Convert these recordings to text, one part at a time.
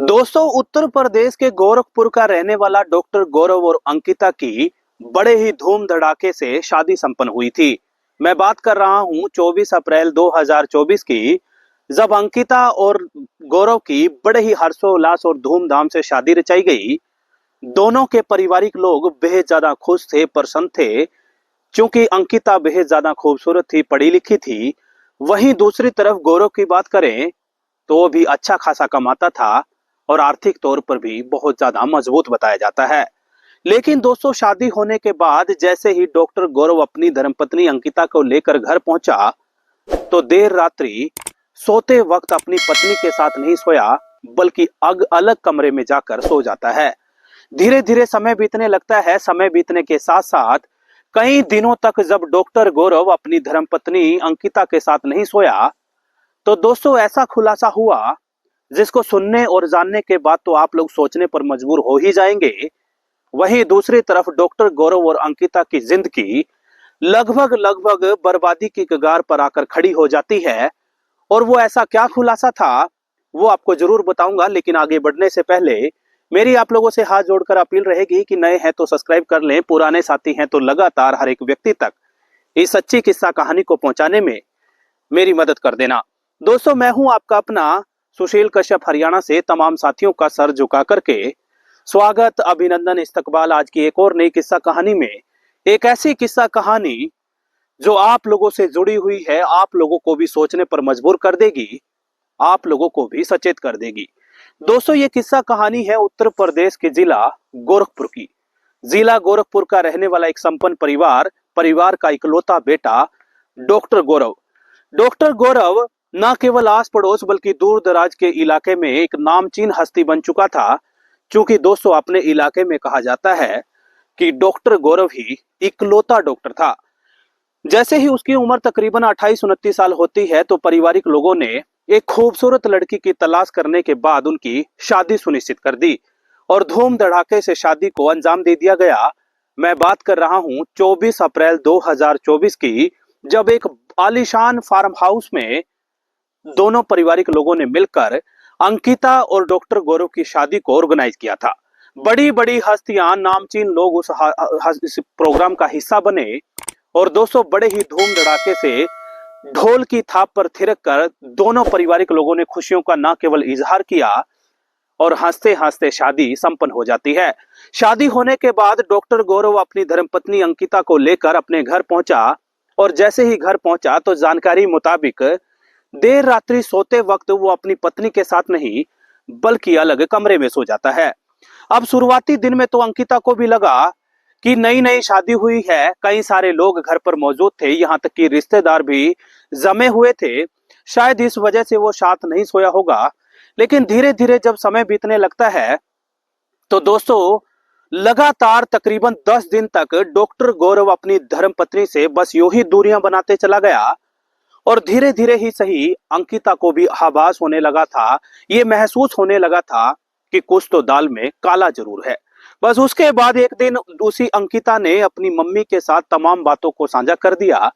दोस्तों, उत्तर प्रदेश के गोरखपुर का रहने वाला डॉक्टर गौरव और अंकिता की बड़े ही धूम धड़ाके से शादी संपन्न हुई थी। मैं बात कर रहा हूं 24 अप्रैल 2024 की, जब अंकिता और गौरव की बड़े ही हर्षोल्लास और धूमधाम से शादी रचाई गई। दोनों के पारिवारिक लोग बेहद ज्यादा खुश थे, प्रसन्न थे, क्योंकि अंकिता बेहद ज्यादा खूबसूरत थी, पढ़ी लिखी थी। वहीं दूसरी तरफ गौरव की बात करें तो वो भी अच्छा खासा कमाता था और आर्थिक तौर पर भी बहुत ज्यादा मजबूत बताया जाता है। लेकिन दोस्तों, शादी होने के बाद जैसे ही डॉक्टर गौरव अपनी धर्मपत्नी अंकिता को लेकर घर पहुंचा तो देर रात्रि सोते वक्त अपनी पत्नी के साथ नहीं सोया, बल्कि अलग कमरे में जाकर सो जाता है। धीरे धीरे समय बीतने लगता है। समय बीतने के साथ साथ कई दिनों तक जब डॉक्टर गौरव अपनी धर्मपत्नी अंकिता के साथ नहीं सोया तो दोस्तों ऐसा खुलासा हुआ जिसको सुनने और जानने के बाद तो आप लोग सोचने पर मजबूर हो ही जाएंगे। वहीं दूसरी तरफ डॉक्टर गौरव और अंकिता की जिंदगी लगभग लगभग बर्बादी की कगार पर आकर खड़ी हो जाती है। और वो ऐसा क्या खुलासा था वो आपको जरूर बताऊंगा, लेकिन आगे बढ़ने से पहले मेरी आप लोगों से हाथ जोड़कर अपील रहेगी कि नए हैं तो सब्सक्राइब कर लें, पुराने साथी हैं तो लगातार हर एक व्यक्ति तक इस सच्ची किस्सा कहानी को पहुंचाने में मेरी मदद कर देना। दोस्तों, मैं हूं आपका अपना सुशील कश्यप, हरियाणा से। तमाम साथियों का सर झुका करके स्वागत, अभिनंदन, इस्तकबाल आज की एक और नई किस्सा कहानी में। एक ऐसी किस्सा कहानी जो आप लोगों से जुड़ी हुई है, आप लोगों को भी सोचने पर मजबूर कर देगी, आप लोगों को भी सचेत कर देगी। दोस्तों, ये किस्सा कहानी है उत्तर प्रदेश के जिला गोरखपुर की। जिला गोरखपुर का रहने वाला एक संपन्न परिवार का इकलौता बेटा डॉक्टर गौरव। डॉक्टर गौरव न केवल आस पड़ोस बल्कि दूर दराज के इलाके में एक नामचीन हस्ती बन चुका था। क्योंकि दोस्तों, अपने इलाके में कहा जाता है कि डॉक्टर गौरव ही इकलौता डॉक्टर था। जैसे ही उसकी उम्र तकरीबन 28-29 साल होती है तो पारिवारिक लोगों ने एक खूबसूरत लड़की की तलाश करने के बाद उनकी शादी सुनिश्चित कर दी और धूम धड़ाके से शादी को अंजाम दे दिया गया। मैं बात कर रहा हूं 24 अप्रैल 2024 की, जब एक आलीशान फार्म हाउस में दोनों पारिवारिक लोगों ने मिलकर अंकिता और डॉक्टर गौरव की शादी को ऑर्गेनाइज किया था। बड़ी बड़ी हस्तियां, नामचीन लोग इस प्रोग्राम का हिस्सा बने और दोस्तों बड़े ही धूम धड़ाके से ढोल की थाप पर थिरक कर दोनों पारिवारिक लोगों ने खुशियों का न केवल इजहार किया और हंसते हंसते शादी संपन्न हो जाती है। शादी होने के बाद डॉक्टर गौरव अपनी धर्मपत्नी अंकिता को लेकर अपने घर पहुंचा और जैसे ही घर पहुंचा तो जानकारी मुताबिक देर रात्रि सोते वक्त वो अपनी पत्नी के साथ नहीं बल्कि अलग कमरे में सो जाता है। अब शुरुआती दिन में तो अंकिता को भी लगा कि नई नई शादी हुई है, कई सारे लोग घर पर मौजूद थे, यहाँ तक कि रिश्तेदार भी जमे हुए थे। शायद इस वजह से वो साथ नहीं सोया होगा। लेकिन धीरे धीरे जब समय बीतने लगता है तो दोस्तों लगातार तकरीबन 10 दिन तक डॉक्टर गौरव अपनी धर्मपत्नी से बस यूं ही दूरियां बनाते चला गया और धीरे धीरे ही सही अंकिता को भी आभास होने लगा था, ये महसूस होने लगा था कि कुछ तो दाल में काला जरूर है। बस उसके बाद एक दिन उसी अंकिता ने अपनी मम्मी के साथ तमाम बातों को साझा कर दिया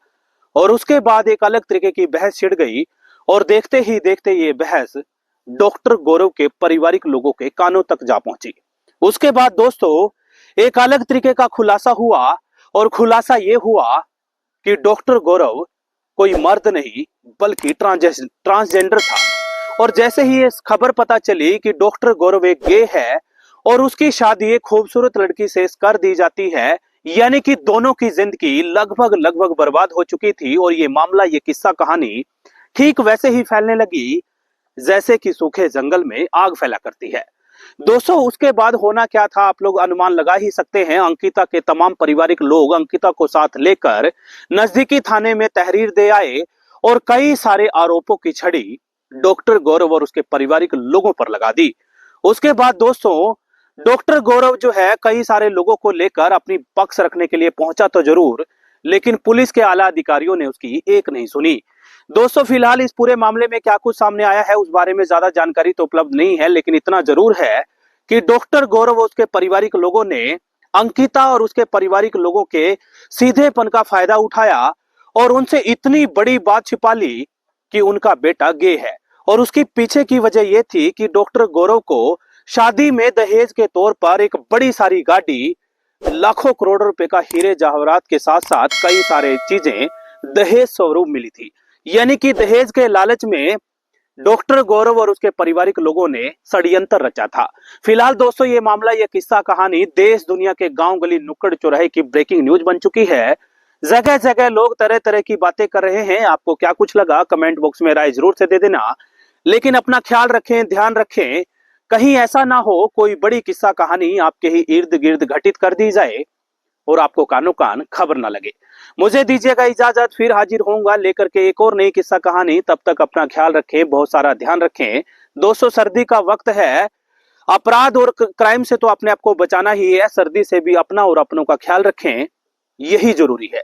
और उसके बाद एक अलग तरीके की बहस छिड़ गई और देखते ही देखते ये बहस डॉक्टर गौरव के पारिवारिक लोगों के कानों तक जा पहुंची। उसके बाद दोस्तों एक अलग तरीके का खुलासा हुआ और खुलासा ये हुआ कि डॉक्टर गौरव कोई मर्द नहीं बल्कि ट्रांसजेंडर था। और जैसे ही ये खबर पता चली कि डॉक्टर गौरव एक गे है और उसकी शादी एक खूबसूरत लड़की से कर दी जाती है, यानी कि दोनों की जिंदगी लगभग लगभग बर्बाद हो चुकी थी। और ये मामला, ये किस्सा कहानी ठीक वैसे ही फैलने लगी जैसे कि सूखे जंगल में आग फैला करती है। दोस्तों, उसके बाद होना क्या था आप लोग अनुमान लगा ही सकते हैं। अंकिता के तमाम पारिवारिक लोग अंकिता को साथ लेकर नजदीकी थाने में तहरीर दे आए और कई सारे आरोपों की छड़ी डॉक्टर गौरव और उसके पारिवारिक लोगों पर लगा दी। उसके बाद दोस्तों डॉक्टर गौरव जो है कई सारे लोगों को लेकर अपनी पक्ष रखने के लिए पहुंचा तो जरूर, लेकिन पुलिस के आला अधिकारियों ने उसकी एक नहीं सुनी। दोस्तों, फिलहाल इस पूरे मामले में क्या कुछ सामने आया है उस बारे में ज्यादा जानकारी तो उपलब्ध नहीं है, लेकिन इतना जरूर है कि डॉक्टर गौरव और उसके पारिवारिक लोगों ने अंकिता और उसके पारिवारिक लोगों के सीधेपन का फायदा उठाया और उनसे इतनी बड़ी बात छिपा ली कि उनका बेटा गे है और उसके पीछे की वजह यह थी कि डॉक्टर गौरव को शादी में दहेज के तौर पर एक बड़ी सारी गाड़ी, लाखों करोड़ रुपए का हीरे जवाहरात के साथ साथ कई सारे चीजें दहेज स्वरूप मिली थी। यानी कि दहेज के लालच में डॉक्टर गौरव और उसके पारिवारिक लोगों ने षड्यंत्र रचा था। फिलहाल दोस्तों, ये मामला, ये किस्सा कहानी देश दुनिया के गांव गली नुक्कड़ चौराहे की ब्रेकिंग न्यूज बन चुकी है। जगह जगह लोग तरह तरह की बातें कर रहे हैं। आपको क्या कुछ लगा, कमेंट बॉक्स में राय जरूर से दे देना। लेकिन अपना ख्याल रखें, ध्यान रखें, कहीं ऐसा ना हो कोई बड़ी किस्सा कहानी आपके ही इर्द गिर्द घटित कर दी जाए और आपको कानो कान खबर ना लगे। मुझे दीजिएगा इजाजत, फिर हाजिर होऊंगा लेकर के एक और नई किस्सा कहानी। तब तक अपना ख्याल रखें, बहुत सारा ध्यान रखें। दोस्तों, सर्दी का वक्त है, अपराध और क्राइम से तो अपने आप को बचाना ही है, सर्दी से भी अपना और अपनों का ख्याल रखें, यही जरूरी है।